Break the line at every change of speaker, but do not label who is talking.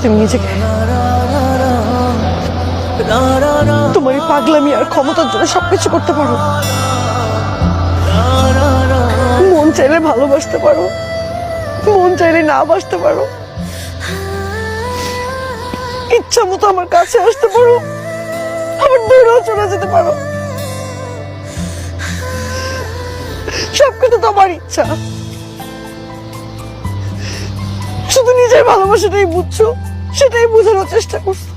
তুমি নিজেকে তোমার এই পাগলামি আর ক্ষমতার জন্য সবকিছু করতে পারো। মন চাইলে ভালোবাসতে পারো, মন চাইলে না বাসতে পারো, ইচ্ছা মতো আমার কাছে আসতে পারো, আবার দূরেও চলে যেতে পারো। সবকিছু তোমার ইচ্ছা। শুধু নিজের ভালোবাসাটাই বুঝছো, সেটাই বোঝানোর চেষ্টা করছো।